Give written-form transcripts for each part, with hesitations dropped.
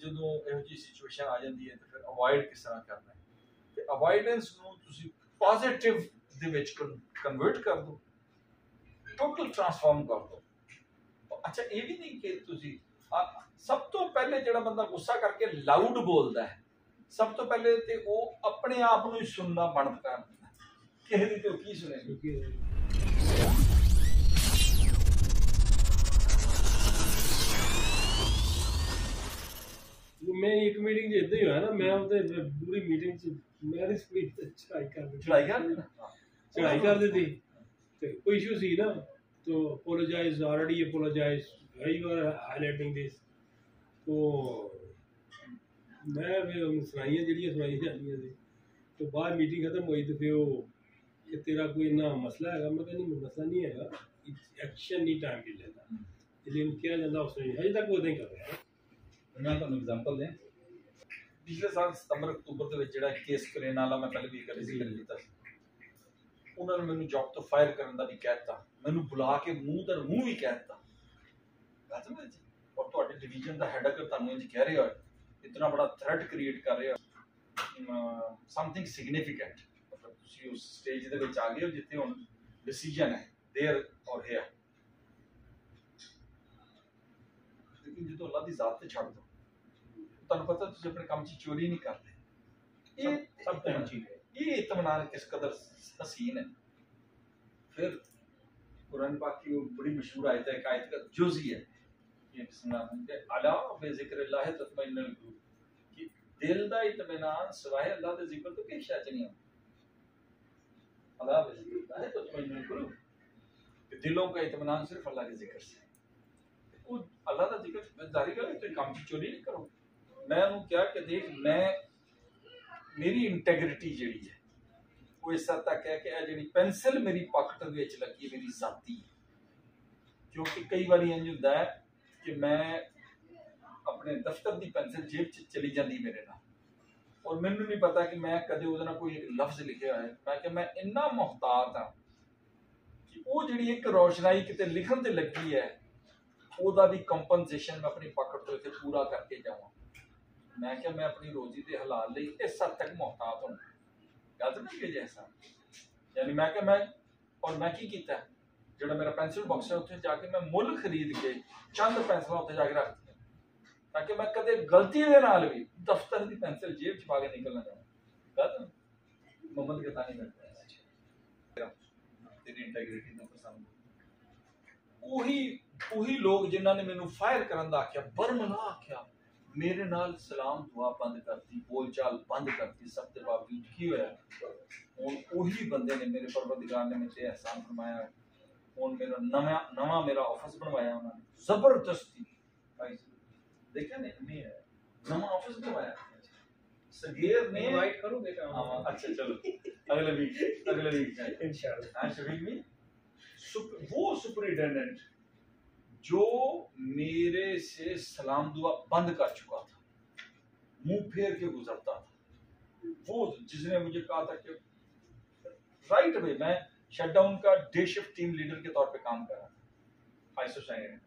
ਜਦੋਂ ਇਹੋ ਜਿਹੀ ਸਿਚੁਏਸ਼ਨ ਆ ਜਾਂਦੀ ਹੈ ਤਾਂ ਫਿਰ ਅਵੋਇਡ ਕਿਸ ਤਰ੍ਹਾਂ ਕਰਨਾ ਹੈ ਤੇ ਅਵੋਇਡੈਂਸ ਨੂੰ ਤੁਸੀਂ ਪੋਜ਼ਿਟਿਵ ਦੇ ਵਿੱਚ ਕਨਵਰਟ ਕਰ ਦਿਓ, ਟੋਟਲ ਟ੍ਰਾਂਸਫਾਰਮ ਕਰ ਦਿਓ। ਅੱਛਾ ਇਹ ਵੀ ਨਹੀਂ ਕਿ ਤੁਸੀਂ ਸਭ ਤੋਂ ਪਹਿਲੇ ਜਿਹੜਾ ਬੰਦਾ ਗੁੱਸਾ ਕਰਕੇ ਲਾਊਡ ਬੋਲਦਾ ਹੈ, ਸਭ ਤੋਂ ਪਹਿਲੇ ਤੇ ਉਹ ਆਪਣੇ ਆਪ ਨੂੰ ਹੀ ਸੁਣਨਾ ਬੰਦ ਕਰ ਦਿੰਦਾ, ਕਿਸੇ ਦੀ ਤੇ ਉਹ ਕੀ ਸੁਣੇਗੀ। मैं एक मीटिंग च इदां ही होया ना, मैं उते पूरी मीटिंग च मेरी स्पीच ते चढ़ाई कर दी ते कोई इशू सी ना, तो apologise already apologise you are highlighting this, तो मैं फिर सुनाइयां जेहड़ियां सुनाई जानियां सी, तो बाद मीटिंग खत्म हुई तो फिर कि तेरा कोई इन्ना मसला है, मैं कहनी मसला नहीं है, एक्शन नहीं टाइम भी लेता इसलिए क्या जाता उसने अजे तक वो नहीं कर रहा है। मैं ਤੁਹਾਨੂੰ एग्जांपल दें, पिछले साल सितंबर अक्तूबर ਦੇ ਵਿੱਚ ਜਿਹੜਾ ਕੇਸ ਕਰੇਨ ਵਾਲਾ ਮੈਂ ਪਹਿਲੇ ਵੀ ਕਰੀ ਸੀ ਕੀਤਾ ਸੀ, ਉਹਨਾਂ ਨੇ ਮੈਨੂੰ ਜੌਬ ਤੋਂ ਫਾਇਰ ਕਰਨ ਦਾ ਵੀ ਕਹਿਤਾ, ਮੈਨੂੰ ਬੁਲਾ ਕੇ ਮੂੰਹ ਦਰ ਮੂੰਹ ਵੀ ਕਹਿਤਾ, ਔਰ ਤੁਹਾਡੇ ਡਿਵੀਜ਼ਨ ਦਾ ਹੈਡ ਅਗਰ ਤੁਹਾਨੂੰ ਇੰਜ ਕਹਿ ਰਿਹਾ ਹੋਏ, ਇਤਨਾ ਬੜਾ ਥ੍ਰੈਟ ਕ੍ਰੀਏਟ ਕਰ ਰਿਹਾ, ਸਮਥਿੰਗ ਸਿਗਨੀਫੀਕੈਂਟ, ਮਤਲਬ ਤੁਸੀਂ ਉਸ ਸਟੇਜ ਦੇ ਵਿੱਚ ਆ ਗਏ ਹੋ ਜਿੱਥੇ ਹੁਣ ਡਿਸੀਜਨ ਹੈ देयर और हेयर, लेकिन जो अल्लाह की जात से छड़ दो, ਤੁਹਾਨੂੰ ਪਤਾ ਤੁਸੀਂ ਆਪਣੇ ਕੰਮ 'ਚ ਚੋਰੀ ਨਹੀਂ ਕਰਦੇ, ਇਹ ਸਭ ਤੋਂ ਅੱਛੀ ਹੈ, ਇਹ ਇਤਮਾਨਾਨ किस कदर हसीन है। फिर कुरान पाक की वो बड़ी मशहूर आयत है, एक आयत का जुज़ ही है ये सुना है, अला बिज़िक्रिल्लाह तत्मइन्नुल कुलूब, कि दिल दा इत्मीनान सिवाय अल्लाह दे जिक्र तो किसी शय च नहीं होता। अला बिज़िक्रिल्लाह तत्मइन्नुल कुलूब, कि दिलों का इत्मीनान सिर्फ अल्लाह के जिक्र से, वो अल्लाह का जिक्र जारी करो तो काम की चोरी नहीं करो। मैं उन्होंने क्या कि देख मैं मेरी इंटेग्रिटी जी है वो इस हद तक है कि जी पेंसिल मेरी पॉकेट लगी मेरी जाती है, क्योंकि कई बार इंज होता है कि मैं अपने दफ्तर की पेंसिल जेब च चली जाती मेरे नाल, और मैनू नहीं पता कि मैं कदे उहदे नाल कोई एक लफ्ज लिखे हुआ है, मैं कि मैं इन्ना मुहतात हाँ कि वो जी एक रोशनाई किते लिखण ते लगी है, ਉਹਦਾ भी कंपनसेशन मैं अपनी पॉकेट तो इतने पूरा करके जावां। मैं क्या मैं अपनी रोजी के हलाल ਲਈ इस हद तक मोहतात हूँ, गल नहीं कि जैसा यानी मैं क्या मैं और मैं की कीता जो मेरा पेंसिल बॉक्स है उत्थे जाके मैं मुल खरीद के चंद पेंसिल उत्थे जाके रख दी, ताकि मैं कदे गलती के नाल भी दफ्तर की पेंसिल जेब च पा के निकलना चाहूँ। गल मोहम्मद के तानी करता तेरी इंटेग्रिटी तो पसंद ਉਹੀ ਲੋਕ ਜਿਨ੍ਹਾਂ ਨੇ ਮੈਨੂੰ ਫਾਇਰ ਕਰਨ ਦਾ ਆਖਿਆ, ਬਰਮਲਾ ਆਖਿਆ, ਮੇਰੇ ਨਾਲ ਸਲਾਮ ਦੁਆ ਬੰਦ ਕਰਤੀ, ਬੋਲਚਾਲ ਬੰਦ ਕਰਤੀ, ਸਭ ਦੇ ਬਾਵਜੂਦ ਕੀ ਹੋਇਆ, ਹੁਣ ਉਹੀ ਬੰਦੇ ਨੇ ਮੇਰੇ ਪਰਵਰदिगार ਨੇ ਮੇਰੇ ਤੇ ਅਹਿਸਾਨ ਫਰਮਾਇਆ, ਹੁਣ ਮੇਰਾ ਨਵਾਂ ਮੇਰਾ ਆਫਿਸ ਬਣਵਾਇਆ ਉਹਨਾਂ ਨੇ ਜ਼ਬਰਦਸਤੀ, ਦੇਖਿਆ ਨਹੀਂ ਹੈ ਨਵਾਂ ਆਫਿਸ ਬਣਵਾਇਆ सगीर ने इनवाइट करोगे क्या? हाँ अच्छा चलो अगले वीक इंशाल्लाह। हाँ शफीक भी वो सुपरिटेंडेंट जो मेरे से सलाम दुआ बंद कर चुका था, मुंह फेर के गुजरता था, वो जिसने मुझे कहा था कि राइट वे मैं शटडाउन का डे शिफ्ट टीम लीडर के तौर पे काम कर रहा था आईसो साइन,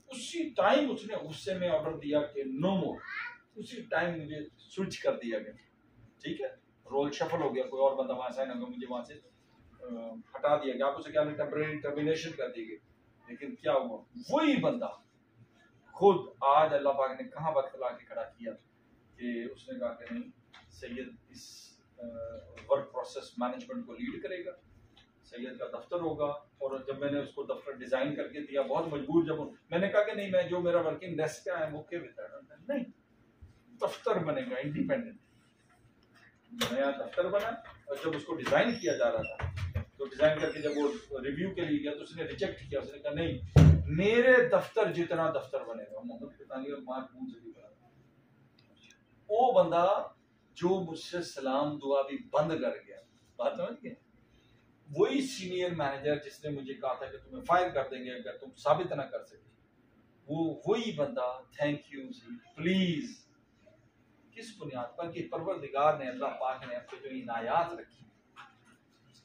उसी टाइम उसने गुस्से में ऑर्डर दिया कि नो मोर, उसी टाइम मुझे स्विच कर दिया गया, ठीक है रोल शफल हो गया, कोई और बंदा वहां साइन हो गया, मुझे वहां से हटा दिया गया, आप उसे क्या टेम्परेरी टर्मिनेशन कर दी गई। लेकिन क्या हुआ, वही बंदा खुद आज अल्लाह पाक ने कहाँ वक्त ला के खड़ा किया कि उसने कहा कि नहीं सैयद इस वर्क प्रोसेस मैनेजमेंट को लीड करेगा, सैयद का दफ्तर होगा। और जब मैंने उसको दफ्तर डिजाइन करके दिया, बहुत मजबूर जब मैंने कहा कि नहीं मैं जो मेरा वर्किंग डेस्क है वो के नहीं दफ्तर बनेगा इंडिपेंडेंट, नया दफ्तर बना। और जब उसको डिजाइन किया जा रहा था तो डिजाइन करके जब वो रिव्यू के लिए गया तो उसने रिजेक्ट किया, उसने कहा नहीं मेरे दफ्तर जितना दफ्तर बनेगा, मोहम्मद कितानी और मार्क बून से भी बड़ा वो बंदा जो मुझसे सलाम दुआ भी बंद कर गया, बात समझ गए, वही सीनियर मैनेजर जिसने मुझे कहा था कि तुम्हें फायर कर देंगे अगर तुम साबित ना कर सके, वो वही बंदा थैंक यू प्लीज, किस बुनियाद पर कि परवरदिगार ने अल्लाह पाक ने आपको जो इनायात रखी,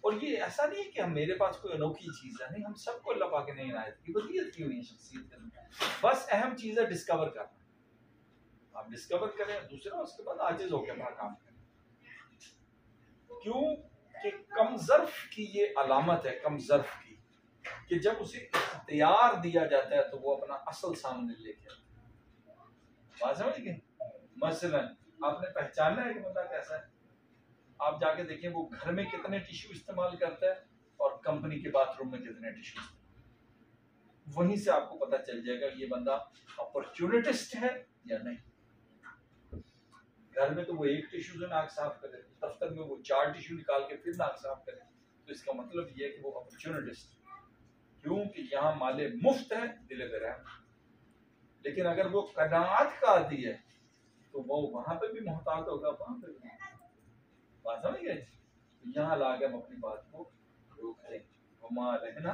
और ये ऐसा नहीं है कि हम मेरे पास कोई अनोखी चीज़ है, नहीं हम सबको अल्लाह पाक ने इनायत की, वसीयत की हुई शख्सियत के अंदर, बस अहम चीज़ है डिस्कवर करना। आप डिस्कवर करें, दूसरा उसके बाद आजिज होकर अपना काम करें। क्यों कि कम ज़र्फ की ये अलामत है, कम ज़र्फ की, कि जब उसे इख्तियार दिया जाता है तो वो अपना असल सामने लेके आता है। बात समझ गए? मसलन आपने पहचाना है कि बंदा कैसा है, आप जाके देखें वो घर में कितने टिश्यू इस्तेमाल करता है और कंपनी के बाथरूम में कितने टिश्यू, वहीं से आपको पता चल जाएगा ये बंदा अपॉर्चुनिटिस्ट है या नहीं। घर में तो वो एक टिश्यू से नाक साफ करे, दफ्तर में वो 4 टिश्यू निकाल के फिर नाक साफ करे, तो इसका मतलब ये है कि वो अपॉर्चुनिटिस्ट। क्योंकि यहाँ माले मुफ्त है, दिले बेरहम। लेकिन अगर वो कनात का आदी है तो वो वहां पे भी मोहतात होगा, वहां पे भी। बात समझ गए? तो यहाँ ला के हम अपनी बात को रोक लें। रहना